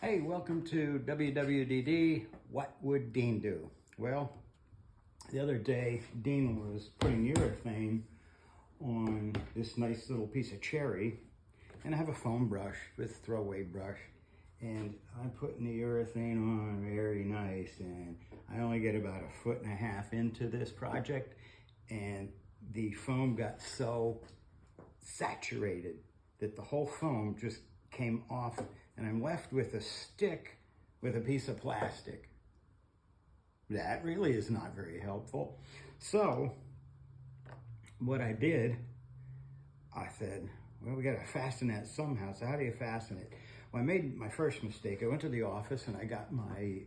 Hey, welcome to WWDD. What would Dean do? Well, the other day, Dean was putting urethane on this nice little piece of cherry, and I have a foam brush with throwaway brush, and I'm putting the urethane on very nice, and I only get about 1.5 feet into this project, and the foam got so saturated that the whole foam just came off, and I'm left with a stick with a piece of plastic. That really is not very helpful. So what I did, I said, well, we gotta fasten that somehow. So how do you fasten it? Well, I made my first mistake. I went to the office and I got my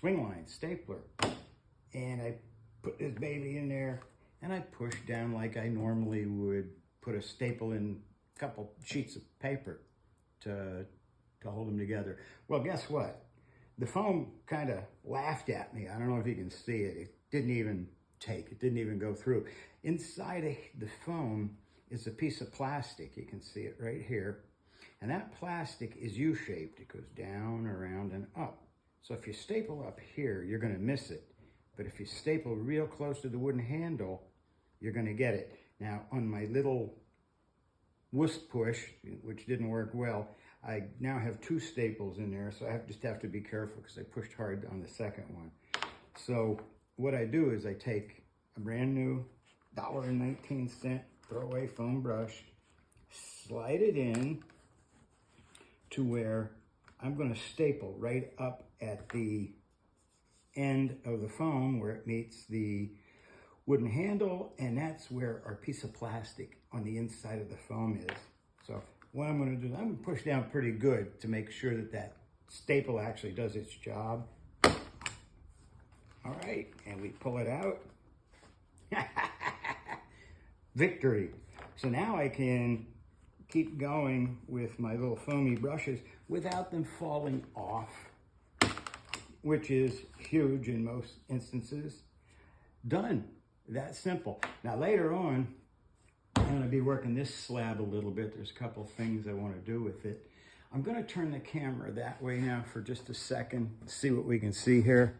Swingline stapler, and I put this baby in there and I pushed down like I normally would put a staple in a couple sheets of paper to hold them together. Well, guess what? The foam kind of laughed at me. I don't know if you can see it. It didn't even take. It didn't even go through. Inside of the foam is a piece of plastic. You can see it right here. And that plastic is U-shaped. It goes down, around, and up. So if you staple up here, you're going to miss it. But if you staple real close to the wooden handle, you're going to get it. Now, on my little wuss push, which didn't work well, I now have 2 staples in there, so I just have to be careful because I pushed hard on the second one. So what I do is I take a brand new $1.19 throwaway foam brush, slide it in to where I'm going to staple right up at the end of the foam where it meets the wooden handle, and that's where our piece of plastic on the inside of the foam is. So what I'm going to do is I'm going to push down pretty good to make sure that that staple actually does its job. All right, and we pull it out. Victory. So now I can keep going with my little foamy brushes without them falling off, which is huge in most instances. Done. That simple. Now later on, I'm going to be working this slab a little bit. There's a couple things I want to do with it. I'm going to turn the camera that way now for just a second. See what we can see here.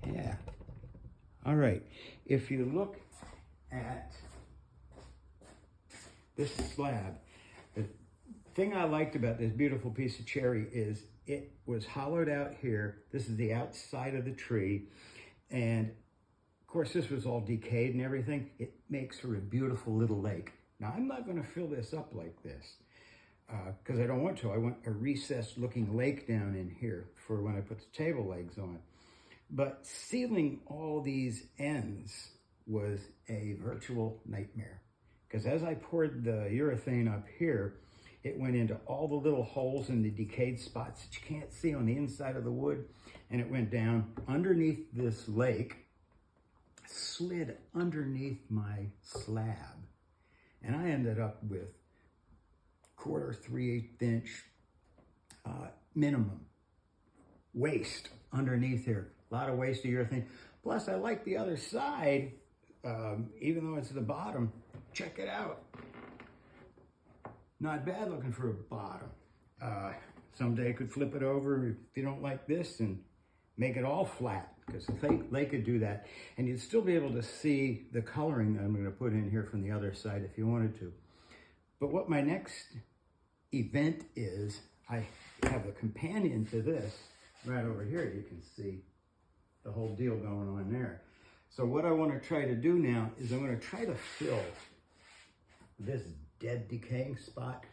Yeah. All right. If you look at this slab, the thing I liked about this beautiful piece of cherry is it was hollowed out here. This is the outside of the tree. And of course, this was all decayed and everything. It makes for a beautiful little lake. Now, I'm not going to fill this up like this because I don't want to. I want a recessed looking lake down in here for when I put the table legs on. But sealing all these ends was a virtual nightmare, because as I poured the urethane up here, it went into all the little holes in the decayed spots that you can't see on the inside of the wood, and it went down underneath this lake, slid underneath my slab, and I ended up with 1/4, 3/8 inch minimum waste underneath here. A lot of waste of urethane. Plus, I like the other side, even though it's the bottom. Check it out. Not bad looking for a bottom. Someday I could flip it over if you don't like this and make it all flat, because they could do that. And you'd still be able to see the coloring that I'm going to put in here from the other side if you wanted to. But what my next event is, I have a companion to this right over here. You can see the whole deal going on there. So what I want to try to do now is I'm going to try to fill this dead decaying spot